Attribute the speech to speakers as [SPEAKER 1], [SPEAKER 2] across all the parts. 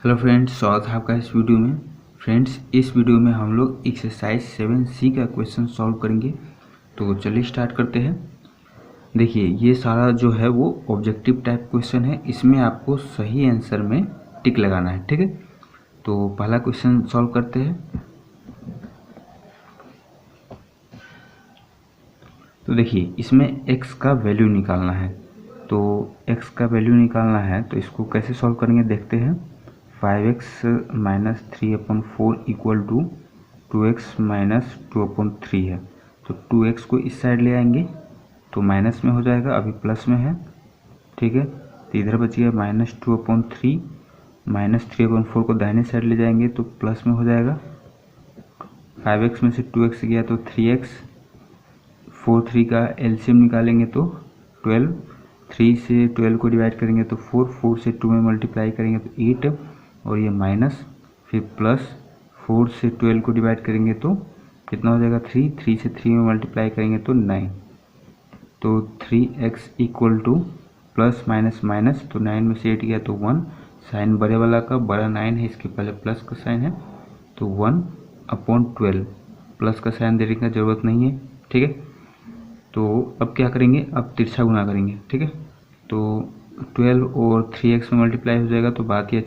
[SPEAKER 1] Hello friends, स्वागत है आपका इस वीडियो में। फ्रेंड्स, इस वीडियो में हम लोग एक्सरसाइज 7C का क्वेश्चन सॉल्व करेंगे। तो चलिए स्टार्ट करते हैं। देखिए, ये सारा जो है वो ऑब्जेक्टिव टाइप क्वेश्चन है। इसमें आपको सही आंसर में टिक लगाना है, ठीक है। तो पहला क्वेश्चन सॉल्व करते हैं। तो देखिए, इसमें x का वैल्यू निकालना है। तो x का वैल्यू निकालना है तो इसको कैसे सॉल्व करेंगे देखते हैं। 5x minus 3/4 equal to 2x minus 2/3 है। तो 2x को इस साइड ले आएंगे तो माइनस में हो जाएगा, अभी प्लस में है, ठीक है। तो इधर बच गया -2/3, -3/4 को दाहिने साइड ले जाएंगे तो प्लस में हो जाएगा। 5x में से 2x गया तो 3x, 4 3 का एलसीएम निकालेंगे तो 12, 3 से 12 को डिवाइड करेंगे तो 4, 4 से 2 में मल्टीप्लाई करेंगे तो 8, और ये माइनस, फिर प्लस, 4 से 12 को डिवाइड करेंगे तो कितना हो जाएगा 3, 3 से 3 में मल्टीप्लाई करेंगे तो 9। तो 3x equal two plus minus minus, तो 9 में से 8 गया तो 1, साइन बड़े वाला का बड़ा 9 है, इसके पहले प्लस का साइन है तो 1/12, प्लस का साइन देने की ज़रूरत नहीं है, ठीक है। तो अब क्या करेंगे, अब तिरछा गुना करेंगे, ठीक है। तो 12 और 3x में मल्टीप्लाई हो जाएगा तो बाकी है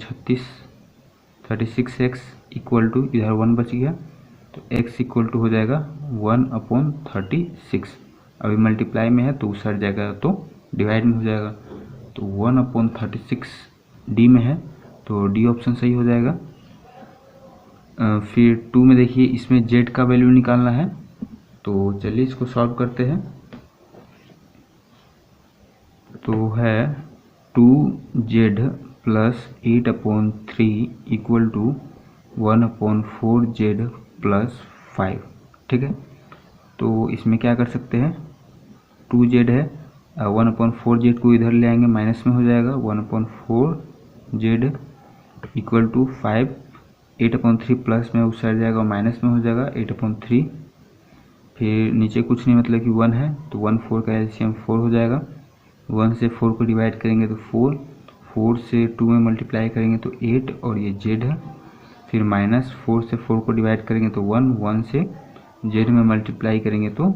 [SPEAKER 1] 36x इक्वल टू, इधर 1 बच गया तो x इक्वल टू हो जाएगा 1/36। अभी मल्टीप्लाई में है तो उस साइड जाएगा तो डिवाइड में हो जाएगा। तो 1/36 डी में है तो डी ऑप्शन सही हो जाएगा। फिर 2 में देखिए, इसमें z का वैल्यू निकालना है। तो चलिए इसको सॉल्व करते हैं। तो है 2z plus 8/3 equal to 1/4z plus 5, ठीक है। तो इसमें क्या कर सकते हैं, 2z है, 1/4z को इधर ले आएंगे, माइनस में हो जाएगा, 1/4z इक्वल टू 5, 8/3 प्लस में उस साइड जाएगा, माइनस में हो जाएगा 8/3। फिर नीचे कुछ नहीं, मतलब कि 1 है तो 1 4 का एलसीएम 4 हो जाएगा। 1 से 4 को डिवाइड करेंगे तो 4, 4 से 2 में मल्टीप्लाई करेंगे तो 8, और ये z है। फिर माइनस 4 से 4 को डिवाइड करेंगे तो 1, 1 से z में मल्टीप्लाई करेंगे तो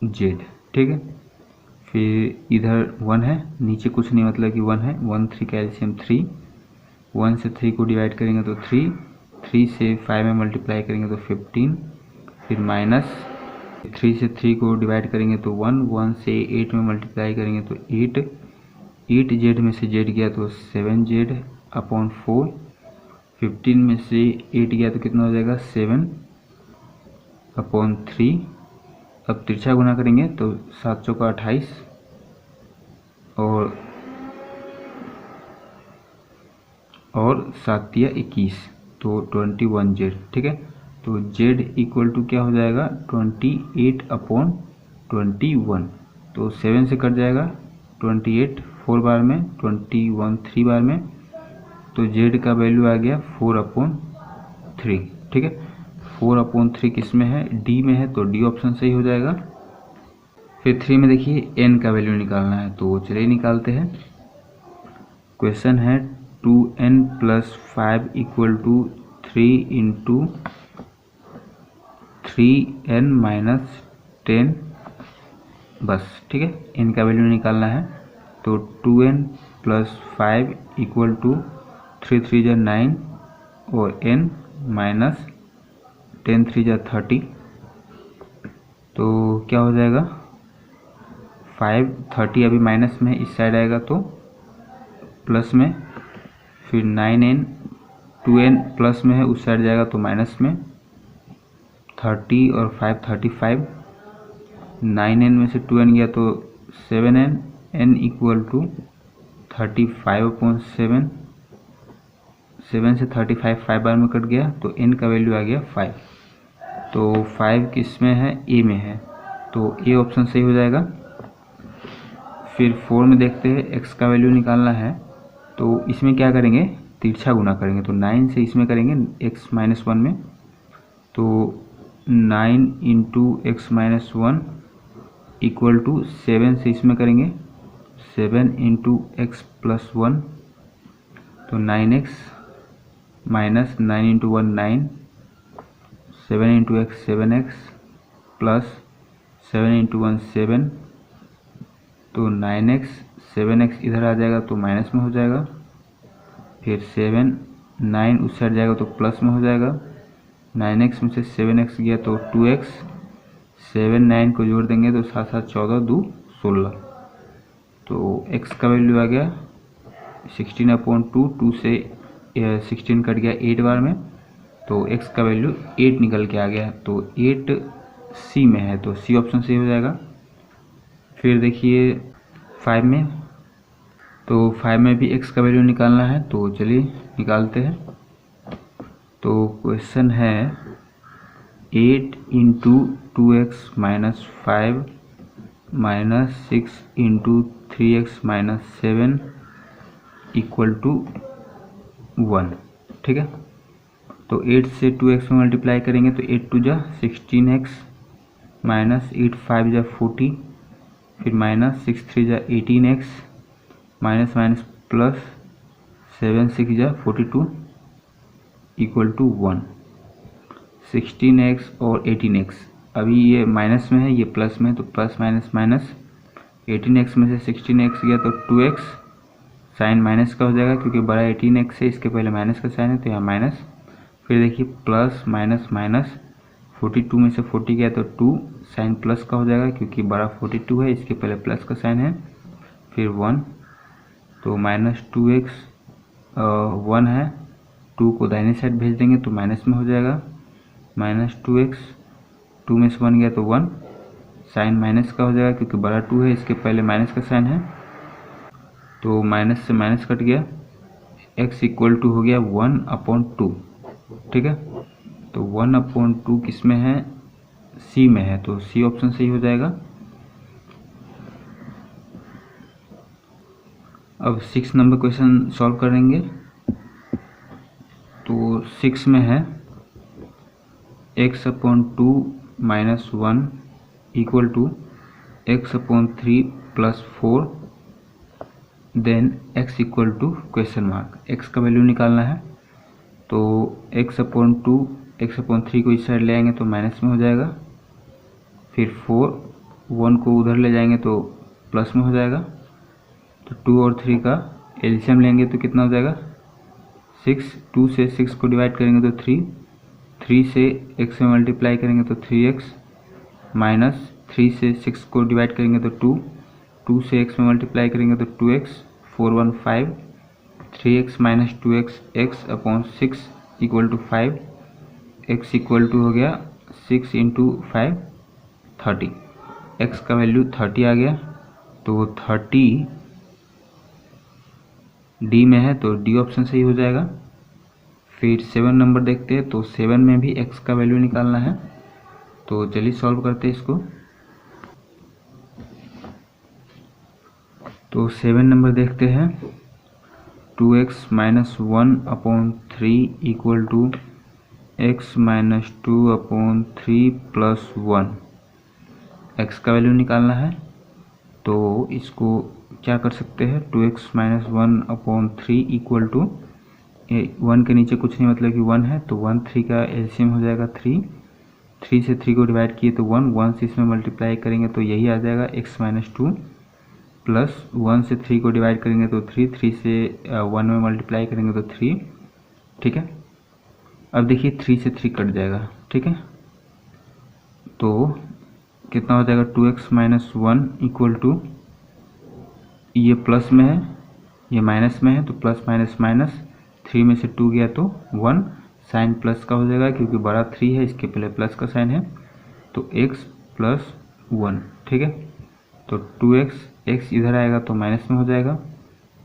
[SPEAKER 1] z, ठीक है। फिर इधर 1 है, नीचे कुछ नहीं, मतलब कि 1 है, 1 3 का एलसीएम 3, 1 से 3 को डिवाइड करेंगे तो 3, 3 से 5 में मल्टीप्लाई करेंगे तो 15, फिर माइनस 3 से 3 को डिवाइड करेंगे तो 1, 1 से 8 में मल्टीप्लाई करेंगे तो 8, 8z में से z गया तो 7z/4, 15 में से 8 गया तो कितना हो जाएगा 7/3। अब तिरछा गुना करेंगे तो 7 चौका 28 और 7 तिया 21, तो 21z, ठीक है। तो z इक्वल टू क्या हो जाएगा 28/21। तो 7 से कट जाएगा, 28 4 बार में, 21 3 बार में, तो z का वैल्यू आ गया 4/3, ठीक है। 4/3 किस में है, डी में है, तो डी ऑप्शन सही हो जाएगा। फिर 3 में देखिए n का वैल्यू निकालना है, तो चलिए निकालते हैं। क्वेश्चन है 2n plus 5 equal to 3 into 3n minus 10, बस, ठीक है। n का वैल्यू निकालना है तो 2n प्लस 5 इक्वल टू 3 3 जा 9 और n माइनस 10 3 जा 30, तो क्या हो जाएगा 5 30, अभी माइनस में इस साइड आएगा तो प्लस में, फिर 9n, 2n प्लस में है उस साइड जाएगा तो माइनस में, 30 और 5 35, 9n में से 2n गया तो 7n, n इक्वल टू 35/7, 7 से 35 5 बार में कट गया तो n का वैल्यू आ गया 5। तो 5 किस में है, ए में है, तो ए ऑप्शन सही हो जाएगा। फिर 4 में देखते हैं, x का वैल्यू निकालना है। तो इसमें क्या करेंगे, तिरछा गुना करेंगे, तो 9 से इसमें करेंगे x माइनस 1 में, तो 9 into x minus 1 equal to 7 से इसमें करेंगे, 7 इंटू x प्लस 1, तो 9x minus 9 into 1 9, 7 into x 7x plus 7 into 1 7, तो 9x 7x इधर आ जाएगा तो माइनस में हो जाएगा, फिर 7 9 उस साइड जाएगा तो प्लस में हो जाएगा, 9x में से 7x गया तो 2x, 7 9 को जोड़ देंगे तो 7 7 14 2 16, तो x का वैल्यू आ गया 16/2, 2 से 16 कट गया 8 बार में, तो x का वैल्यू 8 निकल के आ गया, तो 8 सी में है, तो सी ऑप्शन सही हो जाएगा। फिर देखिए 5 में, तो 5 में भी x का वैल्यू निकालना है, तो चलिए निकालते हैं। तो क्वेश्चन है 8 into 2x minus 5 minus 6 into 3x minus 7 equal to 1, ठीक है। तो 8 से 2x में मल्टीप्लाई करेंगे तो 8 2 जा 16x माइनस 8 5 जा 40, फिर माइनस 6 3 जा 18x माइनस माइनस प्लस 7 6 जा 42 इक्वल टू 1। 16x और 18x, अभी ये माइनस में है, ये प्लस में है, तो प्लस माइनस माइनस, 18x में से 16x गया तो 2x, साइन माइनस का हो जाएगा क्योंकि बड़ा 18x है, इसके पहले माइनस का साइन है तो यहाँ माइनस, फिर देखिए प्लस माइनस माइनस, 42 में से 40 गया तो 2, साइन प्लस का हो जाएगा क्योंकि बड़ा 42 है, इसके पहले प्लस का साइन है, फिर 1, तो माइनस 2x 1 है, 2 को दाहिने साइड भेज देंगे तो माइनस में हो जाएगा, माइनस 2x, 2 में से 1 गया तो 1, साइन माइनस का हो जाएगा क्योंकि बड़ा 2 है, इसके पहले माइनस का साइन है, तो माइनस से माइनस कट गया, x इक्वल टू हो गया 1/2, ठीक है। तो 1/2 किस में है, सी में है, तो सी ऑप्शन सही हो जाएगा। अब 6 नंबर क्वेश्चन सॉल्व करेंगे। तो 6 में है x/2 minus 1 equal to x/3 plus 4, then x equal to question mark, x का वैल्यू निकालना है। तो x/2 x/3 को इस साइड ले आएंगे तो माइनस में हो जाएगा, फिर 4 1 को उधर ले जाएंगे तो प्लस में हो जाएगा, तो 2 और 3 का एलसीएम लेंगे तो कितना हो जाएगा 6, 2 से 6 को डिवाइड करेंगे तो 3, 3 से x से मल्टीप्लाई करेंगे तो 3x, माइनस 3 से 6 को डिवाइड करेंगे तो 2, 2 से x में मल्टीप्लाई करेंगे तो 2x, 4 1 5, 3x minus 2x x/6 equal to 5, x equal to हो गया 6 इंटू 5 30, x का वैल्यू 30 आ गया, तो 30 डी में है, तो डी ऑप्शन सही हो जाएगा। फिर 7 नंबर देखते हैं। तो 7 में भी x का वैल्यू निकालना है, तो चलिए सॉल्व करते हैं इसको। तो 7 नंबर देखते हैं। 2x minus 1/3 equal to x minus 2/3 plus 1, x का वैल्यू निकालना है। तो इसको क्या कर सकते हैं, 2x माइनस 1/3 इक्वल टू 1 के नीचे कुछ नहीं मतलब कि 1 है, तो 1 3 का एलसीएम हो जाएगा 3, 3 से 3 को डिवाइड किए तो 1, 1 से इसमें मल्टीप्लाई करेंगे तो यही आ जाएगा x माइनस 2, प्लस 1 से 3 को डिवाइड करेंगे तो 3, 3 से 1 में मल्टीप्लाई करेंगे तो 3, ठीक है। अब देखिए 3 से 3 कट जाएगा, ठीक है, तो कितना हो जाएगा 2x माइनस 1 इक्वल टू, ये प्लस में है ये माइनस में है, तो प्लस माइनस माइनस, 3 में से 2 गया तो 1, साइन प्लस का हो जाएगा क्योंकि बड़ा 3 है, इसके पहले प्लस का साइन है, तो x प्लस 1, ठीक है। तो 2x इधर आएगा तो माइनस में हो जाएगा,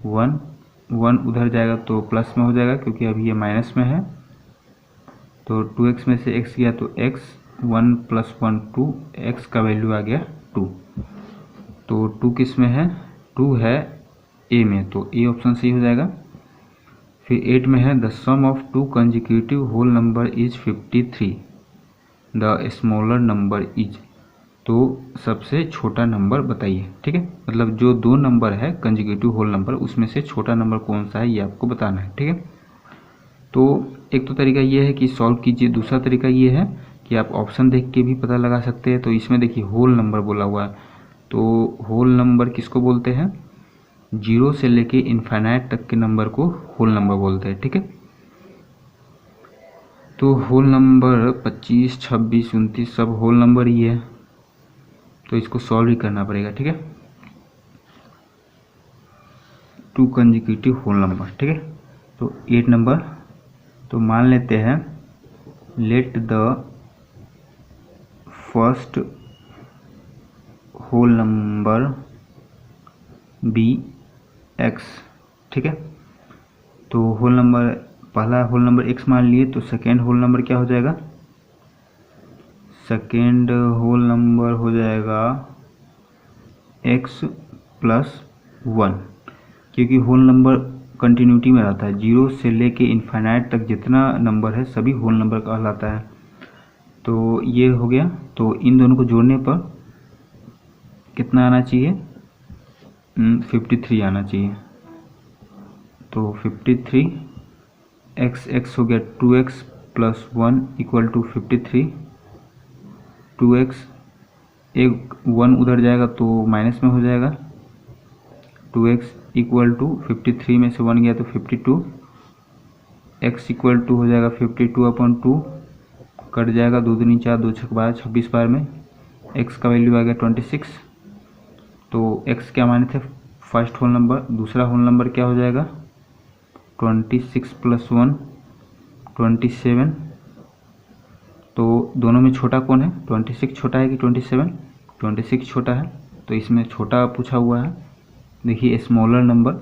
[SPEAKER 1] 1 उधर जाएगा तो प्लस में हो जाएगा क्योंकि अभी ये माइनस में है, तो 2x में से x गया तो x, 1 प्लस 1 2, x का वैल्यू आ गया 2। तो 2 किस में है, 2 है ए में, तो ए ऑप्शन सही हो जाएगा। फिर 8 में है the sum of 2 consecutive whole number is 53, the smaller number is, तो सबसे छोटा नंबर बताइए, ठीक है, मतलब जो 2 नंबर है कंजिक्यूटिव होल नंबर उसमें से छोटा नंबर कौन सा है ये आपको बताना है, ठीक है। तो एक तो तरीका ये है कि सॉल्व कीजिए, दूसरा तरीका ये है कि आप ऑप्शन देख के भी पता लगा सकते हैं। तो इसमें देखिए होल नंबर बोला हुआ है, तो होल नंबर किसको बोलते हैं? 0 से लेके इनफाइनाइट तक के नंबर को होल नंबर बोलते हैं, ठीक है। तो होल नंबर 25, 26, 29 सब होल नंबर ही है, तो इसको सॉल्व ही करना पड़ेगा, ठीक है। 2 कंसेक्यूटिव होल नंबर, ठीक है। तो 8 नंबर, तो मान लेते हैं let the first whole number be x, ठीक है। तो होल नंबर, पहला होल नंबर x मान लिए, तो सेकेंड होल नंबर क्या हो जाएगा? सेकेंड होल नंबर हो जाएगा x प्लस 1, क्योंकि होल नंबर कंटिन्यूटी में रहता है। 0 से लेके इनफाइनाइट तक जितना नंबर है सभी होल नंबर कहलाता है। तो ये हो गया। तो इन दोनों को जोड़ने पर कितना आना चाहिए? 53 आना चाहिए। तो 53 x हो गया 2x plus 1 equal to 53। 2x, एक 1 उधर जाएगा तो माइनस में हो जाएगा। 2x इक्वल टू 53 में से 1 गया तो 52। x इक्वल टू हो जाएगा 52/2, कट जाएगा, 2 दूनी 4, 2 छक 12, 26 बार में x का वैल्यू आ गया 26। तो x क्या माने थे? First whole number. दूसरा होल नंबर क्या हो जाएगा? 26 प्लस 1 27। तो दोनों में छोटा कौन है? 26 छोटा है कि 27? 26 छोटा है, तो इसमें छोटा पूछा हुआ है। देखिए स्मॉलर नंबर,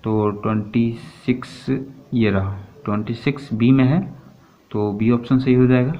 [SPEAKER 1] तो 26 ये रहा, 26 बी में है, तो बी ऑप्शन सही हो जाएगा।